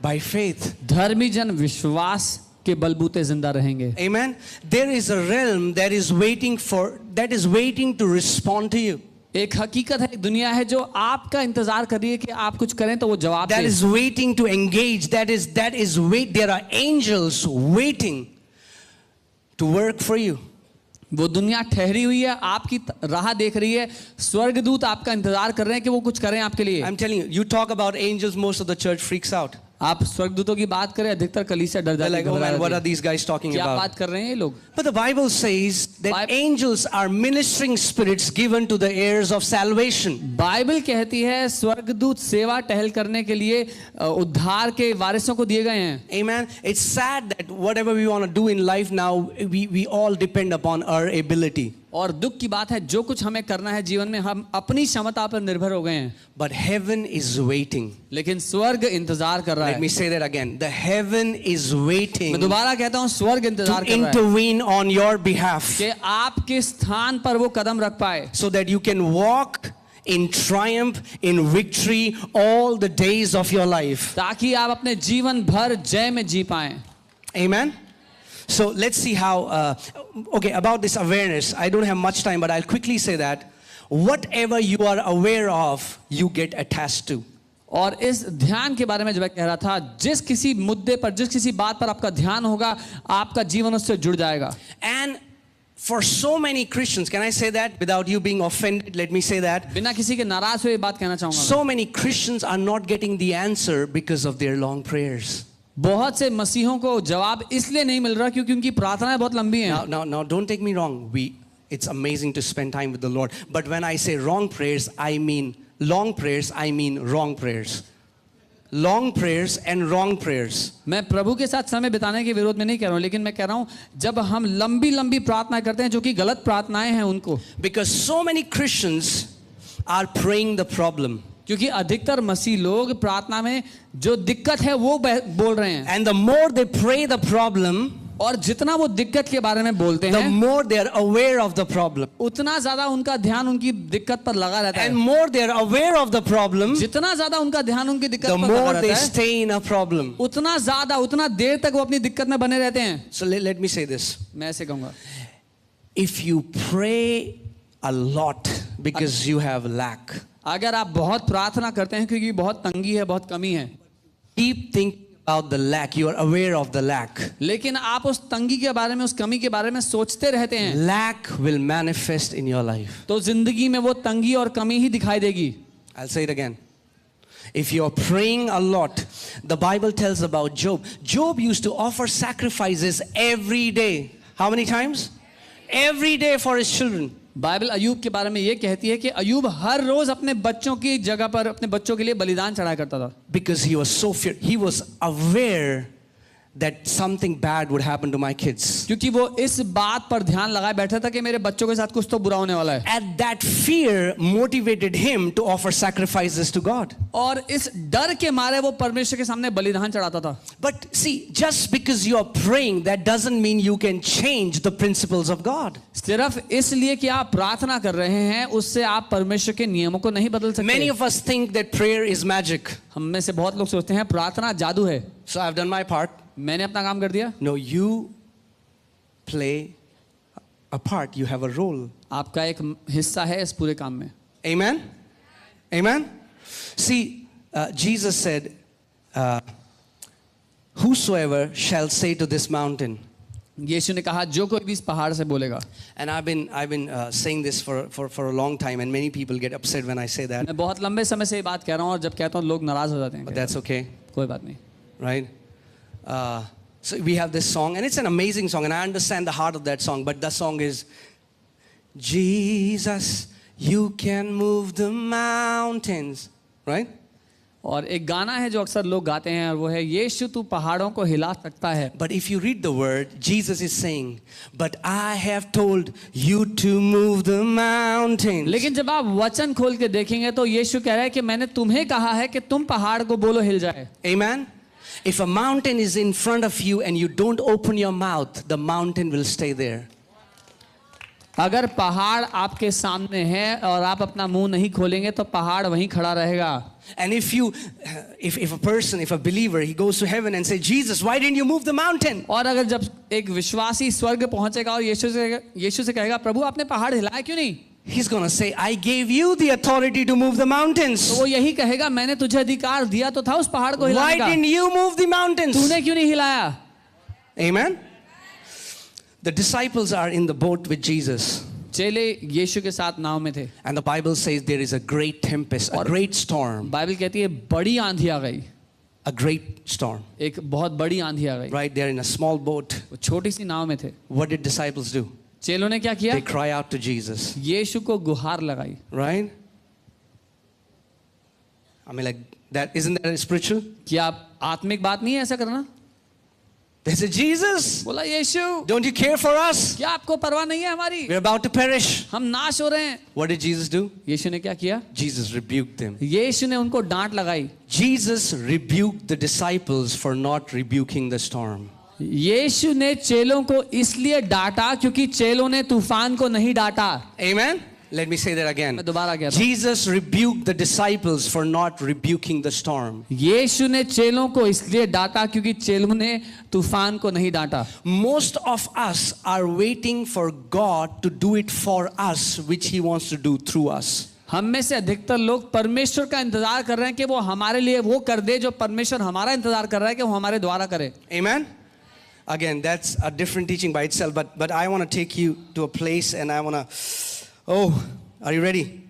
by faith. धर्मी जन विश्वास के बलबूते जिंदा रहेंगे. Amen. There is a realm that is waiting to respond to you. एक हकीकत है, एक दुनिया है जो आपका इंतजार कर रही है कि आप कुछ करें तो वो जवाब दे. That is waiting to engage. There are angels waiting to work for you. वो दुनिया ठहरी हुई है, आपकी राह देख रही है. स्वर्गदूत आपका इंतजार कर रहे हैं कि वो कुछ करें आपके लिए. I'm telling you, you talk about angels, most of the church freaks out. आप स्वर्गदूतों की बात करें, अधिकतर कलीसिया डर They're जाती like, है, oh घबरा man, what जाती are है। these guys talking क्या about? बात कर रहे हैं ये लोग? But the Bible says that Bible- angels are ministering spirits given to the heirs of salvation. Bible कहती है स्वर्गदूत सेवा टहल करने के लिए उद्धार के वारिसों को दिए गए हैं। Amen. It's sad that whatever we want to do in life now, we all depend upon our ability. और दुख की बात है, जो कुछ हमें करना है जीवन में हम अपनी क्षमता पर निर्भर हो गए हैं, But heaven is waiting. लेकिन स्वर्ग इंतजार कर रहा Let me है। say that again. The heaven is waiting मैं दोबारा कहता हूँ, स्वर्ग to इंतजार कर रहा है intervene on your behalf कि आपके स्थान पर वो कदम रख पाए, so that you can walk in triumph, in victory all the days of your life. ताकि आप अपने जीवन भर जय में जी पाएं। Amen. So let's see how, okay, about this awareness. I don't have much time, but I'll quickly say that whatever you are aware of, you get attached to. और इस ध्यान के बारे में जब मैं कह रहा था, जिस किसी मुद्दे पर, जिस किसी बात पर आपका ध्यान होगा, आपका जीवन उससे जुड़ जाएगा। And for so many Christians, can I say that without you being offended? Let me say that. बिना किसी के नाराज हुए बात कहना चाहूंगा। So many Christians are not getting the answer because of their long prayers. बहुत से मसीहों को जवाब इसलिए नहीं मिल रहा क्योंकि उनकी प्रार्थनाएं बहुत लंबी हैं। Now, don't take me wrong. It's amazing to spend time with the Lord. But when I say wrong prayers, I mean long prayers. I mean wrong prayers. Long prayers and wrong prayers. मैं प्रभु के साथ समय बिताने के विरोध में नहीं कह रहा हूँ, लेकिन मैं कह रहा हूँ जब हम लंबी लंबी प्रार्थनाएं करते हैं जो कि गलत प्रार्थनाएं हैं उनको, Because so many Christians are praying the problem. क्योंकि अधिकतर मसीह लोग प्रार्थना में जो दिक्कत है वो बोल रहे हैं, And the more they pray the problem, और जितना वो दिक्कत के बारे में बोलते the हैं, more they are aware of the problem. उतना ज्यादा उनका ध्यान उनकी दिक्कत पर लगा रहता And है। more they are aware of the problem, जितना ज्यादा उनका ध्यान उनकी दिक्कत the पर लगा more they रहता है, stay in a problem. उतना ज्यादा, उतना देर तक वो अपनी दिक्कत में बने रहते हैं। So let me say this. मैं ऐसे कहूंगा, If you pray a lot because you have lack, अगर आप बहुत प्रार्थना करते हैं क्योंकि बहुत तंगी है, बहुत कमी है, keep thinking about the lack. You are aware of the lack. लेकिन आप उस तंगी के बारे में, उस कमी के बारे में सोचते रहते हैं, Lack will manifest in your life. तो जिंदगी में वो तंगी और कमी ही दिखाई देगी। I'll say it again. If you're praying a lot, the Bible tells about Job. Job used to offer sacrifices every day. How many times? Every day for his children. Bible Ayub के बारे में ये कहती है कि अयूब हर रोज अपने बच्चों की जगह पर अपने बच्चों के लिए बलिदान चढ़ाया करता था, Because he was so fear. He was aware that something bad would happen to my kids. क्योंकि वो इस बात पर ध्यान लगाए बैठा था कि मेरे बच्चों के साथ कुछ तो बुरा होने वाला है। And that fear motivated him to offer sacrifices to God. और इस डर के मारे वो परमेश्वर के सामने बलिदान चढ़ाता था। But see, just because you are praying, that doesn't mean you can change the principles of God. सिर्फ इसलिए कि आप प्रार्थना कर रहे हैं उससे आप परमेश्वर के नियमों को नहीं बदल सकते। Many of us think that prayer is magic. हम में से बहुत लोग सोचते हैं प्रार्थना जादू है। So I've done my part. मैंने अपना काम कर दिया। No, you play a part. You have a role. आपका एक हिस्सा है इस पूरे काम में। Amen? Amen? See, Jesus said, whosoever shall say to this mountain. यीशु ने कहा जो कोई भी इस पहाड़ से बोलेगा। And I've been saying this for a long time, and many people get upset when I say that. मैं बहुत लंबे समय से ये बात कह रहा हूँ और जब कहता हूँ लोग नाराज हो जाते हैं। But that's okay, कोई बात नहीं। right? So we have this song, and it's an amazing song, and I understand the heart of that song, but the song is, Jesus, you can move the mountains, right? और एक गाना है जो अक्सर लोग गाते हैं और वो है यीशु तू पहाड़ों को हिला सकता है। But if you read the word, Jesus is saying, but I have told you to move the mountains. लेकिन जब आप वचन खोल के देखेंगे तो यीशु कह रहा है कि मैंने तुम्हें कहा है कि तुम पहाड़ को बोलो हिल जाए। Amen? If a mountain is in front of you and you don't open your mouth, the mountain will stay there. अगर पहाड़ आपके सामने है और आप अपना मुंह नहीं खोलेंगे तो पहाड़ वहीं खड़ा रहेगा। And if a person, if a believer, he goes to heaven and says, Jesus, why didn't you move the mountain? और अगर जब एक विश्वासी स्वर्ग पहुंचेगा और यीशु से कहेगा प्रभु आपने पहाड़ हिलाया क्यों नहीं, He's going to say, I gave you the authority to move the mountains. तो वो यही कहेगा मैंने तुझे अधिकार दिया तो था उस पहाड़ को Why हिलाने का, didn't you move the mountains? तूने क्यों नहीं हिलाया। Amen? The disciples are in the boat with Jesus. चेले यीशु के साथ नाव में थे And the Bible says there is a great tempest, a great storm. Bible कहती है बड़ी आंधी आ गई। a great storm, एक बहुत बड़ी आंधी आ गई। right? They're in a small boat. वो छोटी सी नाव में थे। What did disciples do? चेलों ने क्या किया? They cry out to Jesus, यीशु को गुहार लगाई। right? I mean, like that, isn't that spiritual? क्या आत्मिक बात नहीं है ऐसा करना? They said, Jesus, बोला यीशु, don't you care for us? क्या आपको परवाह नहीं है हमारी? We're about to perish. हम नाश हो रहे हैं। What did Jesus do? यीशु ने क्या किया? Jesus rebuked them. यीशु ने उनको डांट लगाई। Jesus rebuked the disciples for not rebuking the storm. यीशु ने चेलों को इसलिए डांटा क्योंकि चेलों ने तूफान को नहीं डांटा। Amen? Let me say that again. मैं दोबारा कहता हूं। Jesus rebuked the disciples for not rebuking the storm. यीशु ने चेलों को इसलिए डांटा क्योंकि चेलों ने तूफान को नहीं डांटा। Most of us are waiting for God to do it for us, which He wants to do through us. हम में से अधिकतर लोग परमेश्वर का इंतजार कर रहे हैं कि वो हमारे लिए वो कर दे जो परमेश्वर हमारा इंतजार कर रहा है कि वो हमारे द्वारा करे। Amen? Again, that's a different teaching by itself, but I want to take you to a place and I want to... Oh, are you ready?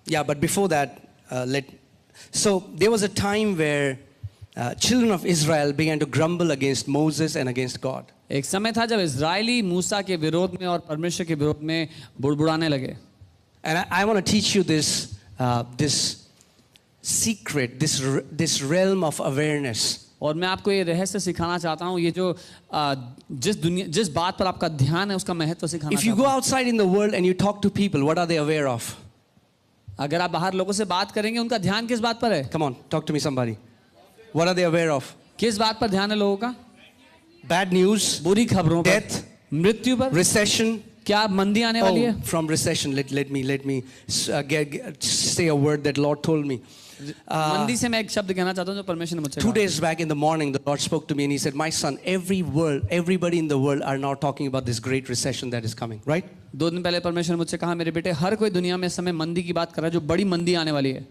Yeah, but before that, so there was a time where children of Israel began to grumble against Moses and against God. एक समय था जब Israeli मूसा के विरोध में और परमेश्वर के विरोध में बुड़बुड़ाने लगे। And I want to teach you this secret, this realm of awareness. और मैं आपको ये रहस्य सिखाना चाहता हूँ, ये जो जिस बात पर आपका ध्यान है उसका महत्व सिखाना If you go outside in the world and you talk to people, what are they aware of? अगर आप बाहर लोगों से बात करेंगे उनका ध्यान किस बात पर है? Come on, talk to me somebody. What are they aware of? किस बात पर ध्यान है लोगों का? Bad news, बुरी खबरों पर, death, मृत्यु पर, recession. क्या मंदी आने वाली है? From recession, let me say a word that Lord told me. मंदी से मैं एक शब्द कहना चाहता हूँ जो परमेश्वर ने मुझसे 2 कहा। days back in the morning, the Lord spoke to me and He said, "My son, everybody in the world are now talking about this great recession that is coming, right?" 2 दिन पहले परमेश्वर ने मुझसे कहा, मेरे बेटे, हर कोई दुनिया में इस समय मंदी की बात कर रहा है, जो बड़ी मंदी आने वाली है।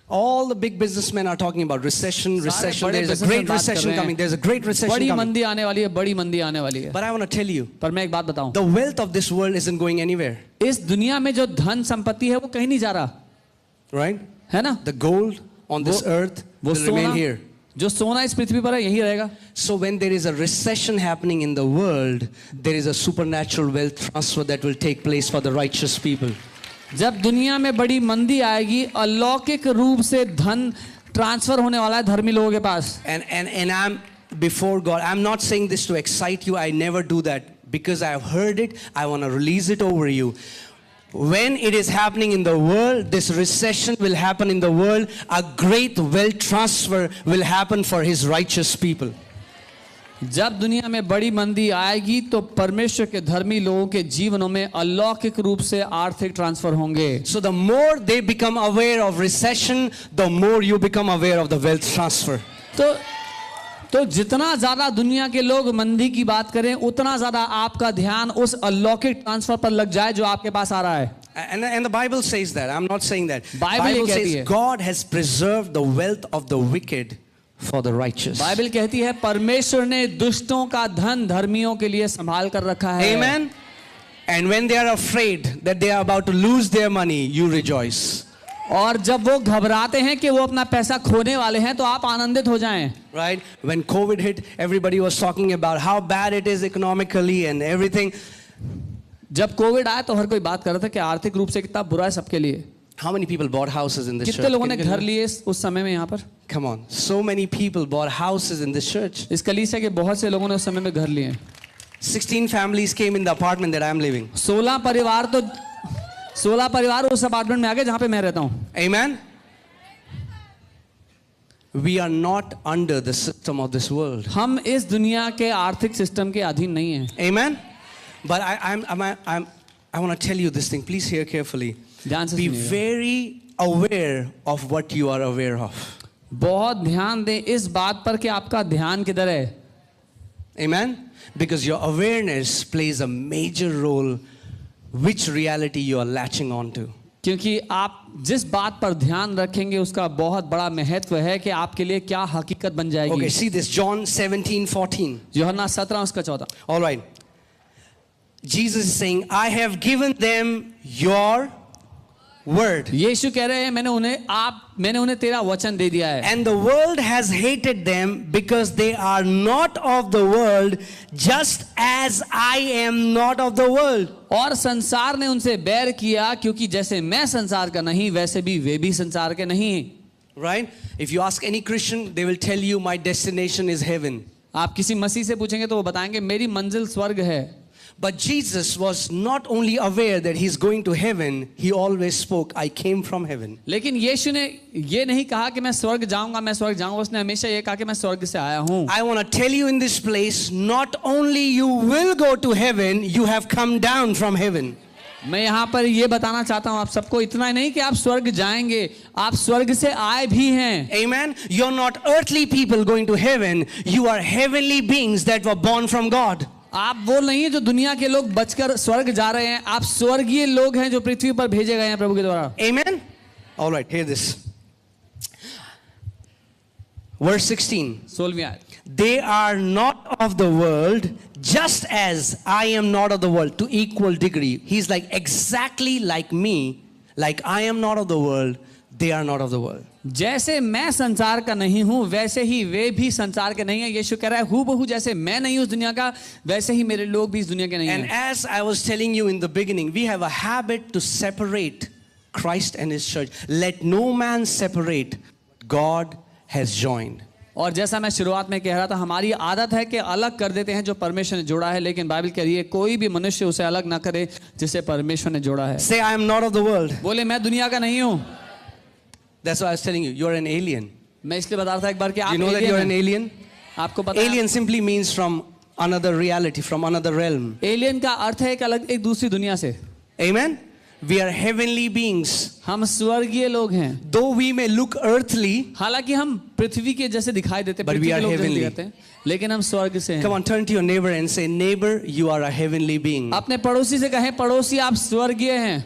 All the big businessmen are talking about recession. सारे There बड़े is a businessmen great बात कर recession रहे हैं। coming. There's a great recession बड़ी coming. मंदी आने वाली है, बड़ी मंदी आने वाली है। But I want to tell you, पर मैं एक बात बताऊं, the wealth of this world isn't going anywhere, इस दुनिया में जो धन संपत्ति है वो कहीं नहीं जा रहा, right? है ना? The gold on this earth वो will remain सोना, here. जो सोना इस पृथ्वी पर है यही रहेगा। So when there is a recession happening in the world, there is a supernatural wealth transfer that will take place for the righteous people. जब दुनिया में बड़ी मंदी आएगी, अलौकिक रूप से धन ट्रांसफर होने वाला है धर्मी लोगों के पास। And I'm before God. I'm not saying this to excite you. I never do that because I have heard it. I want to release it over you. When it is happening in the world, this recession will happen in the world. A great wealth transfer will happen for His righteous people. जब दुनिया में बड़ी मंदी आएगी तो परमेश्वर के धर्मी लोगों के जीवनों में अलौकिक रूप से आर्थिक ट्रांसफर होंगे। So the more they become aware of recession, the more you become aware of the wealth transfer. तो जितना ज्यादा दुनिया के लोग मंदी की बात करें, उतना ज्यादा आपका ध्यान उस अलौकिक ट्रांसफर पर लग जाए जो आपके पास आ रहा है। And the Bible says that. I'm not saying that. Bible says है। God has preserved the wealth of the wicked for the righteous. Bible कहती है परमेश्वर ने दुष्टों का धन धर्मियों के लिए संभाल कर रखा है। Amen. And when they are afraid that they are about to lose their money, you rejoice. और जब वो घबराते हैं कि वो अपना पैसा खोने वाले हैं तो आप आनंदित हो जाएं। Right? When COVID hit, everybody was talking about how bad it is economically and everything. जब कोविड आया तो हर कोई बात कर रहा था कि आर्थिक रूप से कितना बुरा है सबके लिए। How many people bought houses in this church? कितने लोगों ने घर लिए उस समय में यहाँ पर? Come on. So many people bought houses in this church. इस कलीसिया के बहुत से लोगों ने उस समय में घर लिए। 16 families came in the apartment that I am living. 16 परिवार उस अपार्टमेंट में आ गए जहां पे मैं रहता हूं। Amen. We are not under the system of this world. हम इस दुनिया के आर्थिक सिस्टम के अधीन नहीं हैं। Amen. But I want to tell you this thing. Please hear carefully. ध्यान से Be सुनिएगा। very aware of what you are aware of. बहुत ध्यान दें इस बात पर कि आपका ध्यान किधर है। Amen. Because your awareness plays a major role which reality you are latching on to. क्योंकि आप जिस बात पर ध्यान रखेंगे उसका बहुत बड़ा महत्व है कि आपके लिए क्या हकीकत बन जाएगी। Okay, see this John 17:14. यूहन्ना 17 उसका 14। All right. Jesus is saying, I have given them your word. यीशु कह रहे हैं मैंने उन्हें तेरा वचन दे दिया है. And the world has hated them because they are not of the world, just as I am not of the world. और संसार ने उनसे बैर किया क्योंकि जैसे मैं संसार का नहीं वैसे भी वे भी संसार के नहीं. Right? If you ask any Christian, they will tell you my destination is heaven. आप किसी मसीह से पूछेंगे तो वो बताएंगे मेरी मंजिल स्वर्ग है. But Jesus was not only aware that he's going to heaven, he always spoke, I came from heaven. लेकिन यीशु ने ये नहीं कहा कि मैं स्वर्ग जाऊंगा. उसने हमेशा ये कहा कि मैं स्वर्ग से आया हूं. I want to tell you in this place, not only you will go to heaven, you have come down from heaven. मैं यहाँ पर ये बताना चाहता हूँ आप सबको, इतना नहीं कि आप स्वर्ग जाएंगे, आप स्वर्ग से आए भी हैं. Amen. You're not earthly people going to heaven, you are heavenly beings that were born from God. आप वो नहीं है जो दुनिया के लोग बचकर स्वर्ग जा रहे हैं, आप स्वर्गीय लोग हैं जो पृथ्वी पर भेजे गए हैं प्रभु के द्वारा. Amen. All right, hear this. Verse 16. 16वीं आयत. They are not of the world, just as I am not of the world, to equal degree. He's like exactly like me, like I am not of the world, they are not of the world. जैसे मैं संसार का नहीं हूं वैसे ही वे भी संसार के नहीं है. यीशु कह रहा है हूबहू जैसे मैं नहीं हूं इस दुनिया का वैसे ही मेरे लोग भी इस दुनिया के नहीं And हैं. as I was telling you in the beginning, we have a habit to separate Christ and his church. Let no man separate what God has joined. और जैसा मैं शुरुआत में कह रहा था, हमारी आदत है कि अलग कर देते हैं जो परमेश्वर ने जोड़ा है, लेकिन बाइबल कह रही है कोई भी मनुष्य उसे अलग ना करे जिसे परमेश्वर ने जोड़ा है. Say, I am not of the world. बोले मैं दुनिया का नहीं हूं. That's why I was telling you, you're an alien. मैं इसलिए बता रहा था एक बार कि आप You know that you're an alien? आपको पता है Alien simply means from another reality, from another realm. Alien का अर्थ है एक दूसरी दुनिया से. Amen? We are heavenly beings. हम स्वर्गीय लोग हैं. Though we may look earthly, हालांकि हम पृथ्वी के जैसे दिखाई देते हैं, But we पृथ्वी are के लोग जैसे heavenly. दिखते हैं, लेकिन हम स्वर्ग से हैं. come on, turn to your neighbor and say, neighbor, you are a heavenly being. अपने पड़ोसी से कहें पड़ोसी आप स्वर्गीय हैं.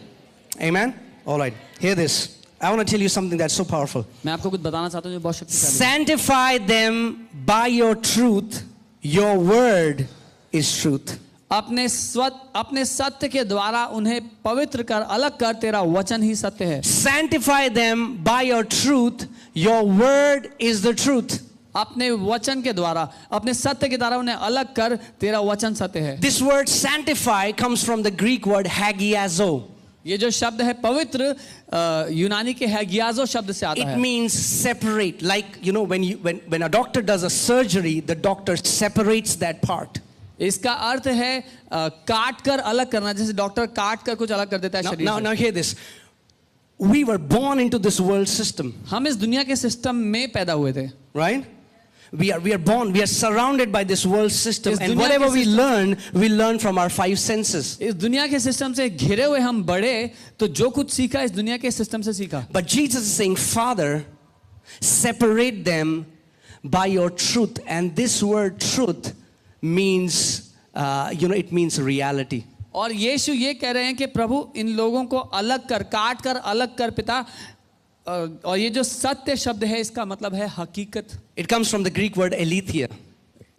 Amen? All right, hear this. I want to tell you something that's so powerful. मैं आपको कुछ बताना चाहता हूँ जो बहुत शक्तिशाली है. Sanctify them by your truth. Your word is truth. अपने सत्य के द्वारा उन्हें पवित्र कर अलग कर, तेरा वचन ही सत्य है. Sanctify them by your truth. Your word is the truth. अपने वचन के द्वारा, अपने सत्य के द्वारा उन्हें अलग कर, तेरा वचन सत्य है. This word sanctify comes from the Greek word hagiazo. ये जो शब्द है पवित्र यूनानी के हैगियाजो शब्द से आता It है. means separate. Like, you know, when a doctor does a surgery, the doctor separates that part. इसका अर्थ है काट कर अलग करना, जैसे डॉक्टर काट कर कुछ अलग कर देता है शरीर से. Now hear this. We were born into this world system, हम इस दुनिया के सिस्टम में पैदा हुए थे. right? We are born, we are surrounded by this world system, इस and दुनिया whatever के we learn from our five senses. इस दुनिया के सिस्टम से घिरे हुए हम बड़े, तो जो कुछ सीखा इस दुनिया के सिस्टम से सीखा. But Jesus is saying, Father, separate them by your truth. And this word truth means, it means reality. और यीशु ये कह रहे हैं कि प्रभु इन लोगों को अलग कर, काट कर अलग कर पिता. और ये जो सत्य शब्द है इसका मतलब है हकीकत. It comes from the Greek word aletheia.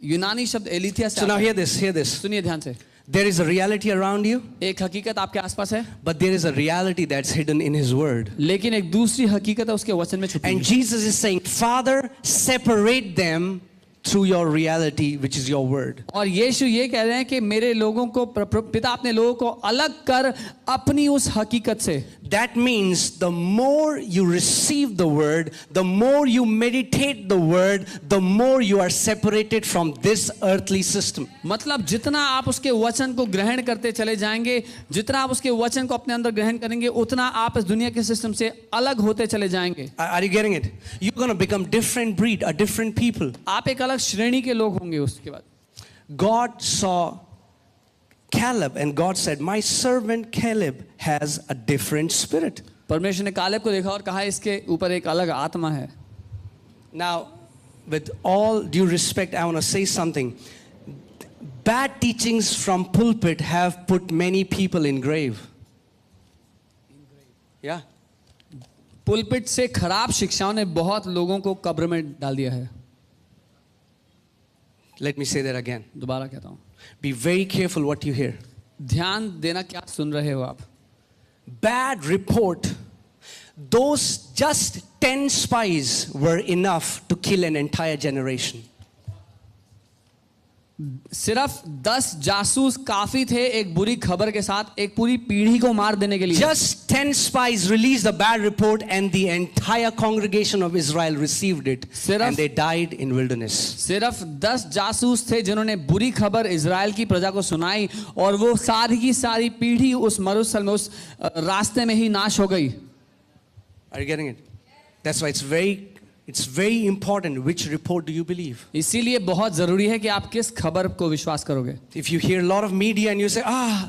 यूनानी शब्द एलिथिया से So now आता hear है. this. सुनिए ध्यान से. There is a reality around you, एक हकीकत आपके आसपास है, but there is a reality that's hidden in His Word. लेकिन एक दूसरी हकीकत है उसके वचन में छुपी And है. Jesus is saying, Father, separate them through your reality, which is your Word. और यीशु ये कह रहे हैं कि मेरे लोगों को पिता अपने लोगों को अलग कर अपनी उस हकीकत से. That means the more you receive the Word, the more you meditate the Word, the more you are separated from this earthly system. मतलब जितना आप उसके वचन को ग्रहण करते चले जाएंगे, जितना आप उसके वचन को अपने अंदर ग्रहण करेंगे, उतना आप इस दुनिया के सिस्टम से अलग होते चले जाएंगे. Are you getting it? You're going to become different breed, a different people. आप एक अलग श्रेणी के लोग होंगे. उसके बाद God saw Caleb and God said, my servant Caleb has a different spirit. परमेश्वर ने कालेब को देखा और कहा इसके ऊपर एक अलग आत्मा है. Now, with all due respect, I want to say something. Bad teachings from pulpit have put many people in grave. Yeah. Pulpit से खराब शिक्षाओं ने बहुत लोगों को कब्र में डाल दिया है. Let me say that again. दोबारा कहता हूँ, Be very careful what you hear. ध्यान देना क्या सुन रहे हो आप. Bad report those just 10 spies were enough to kill an entire generation. सिर्फ 10 जासूस काफी थे एक बुरी खबर के साथ एक पूरी पीढ़ी को मार देने के लिए. Just 10 spies released a bad report and the entire congregation of Israel received it and they died in wilderness. सिर्फ 10 जासूस थे जिन्होंने बुरी खबर इजराइल की प्रजा को सुनाई और वो सारी की सारी पीढ़ी उस मरुस्थल में उस रास्ते में ही नाश हो गई. Are you getting it? That's why it's very important which report do you believe. इसीलिए बहुत जरूरी है कि आप किस खबर को विश्वास करोगे. If you hear a lot of media and you say,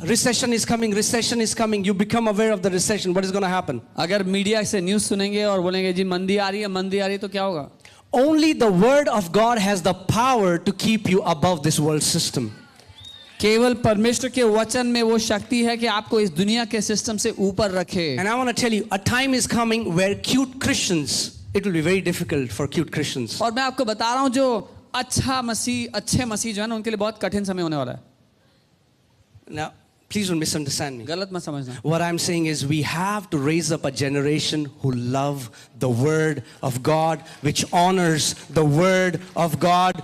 recession is coming, you become aware of the recession, what is going to happen? अगर मीडिया से न्यूज़ सुनेंगे और बोलेंगे जी मंदी आ रही है तो क्या होगा? Only the word of God has the power to keep you above this world system. केवल परमेश्वर के वचन में वो शक्ति है कि आपको इस दुनिया के सिस्टम से ऊपर रखे. And I want to tell you, a time is coming where cute Christians, it will be very difficult for cute Christians. और मैं आपको बता रहा हूँ जो अच्छे मसीह जो है ना उनके लिए बहुत कठिन समय होने वाला है. Now, please don't misunderstand me. गलत मत समझना. What I'm saying is we have to raise up a generation who love the word of God, which honors the word of God,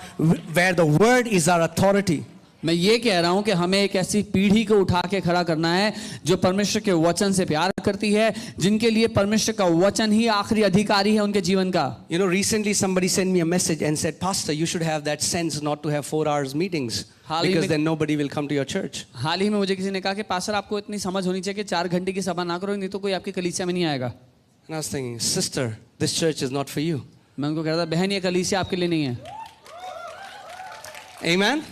where the word is our authority. मैं ये कह रहा हूं कि हमें एक ऐसी पीढ़ी को उठा के खड़ा करना है जो परमेश्वर के वचन से प्यार करती है, जिनके लिए परमेश्वर का वचन ही आखिरी अधिकारी है उनके जीवन का. You know, recently somebody sent me a message and said, Pastor, you should have that sense not to have 4 hours meetings because then nobody will come to your church. हाल ही में मुझे किसी ने कहा कि पास्टर आपको इतनी समझ होनी चाहिए कि 4 घंटे की सभा ना करो नहीं तो कोई आपकी कलीसिया में नहीं आएगा. And I was thinking, sister, this church is not for you. मैं उनको कह रहा था बहन ये कलीसिया आपके लिए नहीं है. Amen.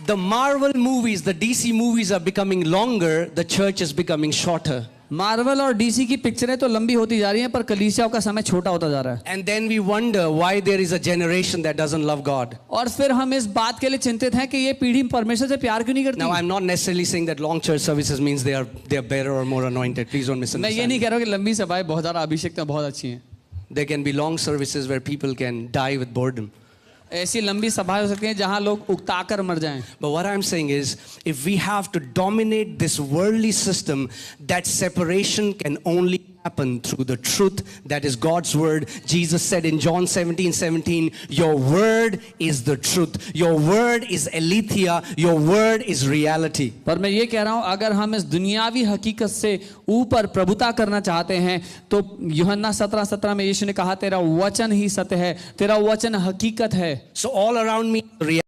The Marvel movies, the DC movies are becoming longer, the church is becoming shorter. Marvel और डीसी की पिक्चरें तो लंबी होती जा रही हैं पर कलीसियाओं का समय छोटा होता जा रहा है. And then we wonder why there is a generation that doesn't love God. और फिर हम इस बात के लिए चिंतित हैं कि ये पीढ़ी परमेश्वर से प्यार क्यों नहीं करती. Now I'm not necessarily saying that long church services means they are better or more anointed. Please don't misunderstand. मैं ये नहीं कह रहा हूँ कि लंबी सभाएं बहुत ज़्यादा अभिषेक बहुत अच्छी हैं. There can be long services where people can die with boredom. ऐसी लंबी सभाएं हो सकती हैं जहां लोग उकताकर मर जाएं. But what I'm saying is, if we have to dominate this worldly system, that separation can only happen through the truth that is God's word. Jesus said in John 17:17, your word is the truth. Your word is aletheia. Your word is reality. पर मैं ये कह रहा हूं अगर हम इस दुनियावी हकीकत से ऊपर प्रभुता करना चाहते हैं तो यूहन्ना 17:17 में यीशु ने कहा तेरा वचन ही सत्य है, तेरा वचन हकीकत है. So all around me,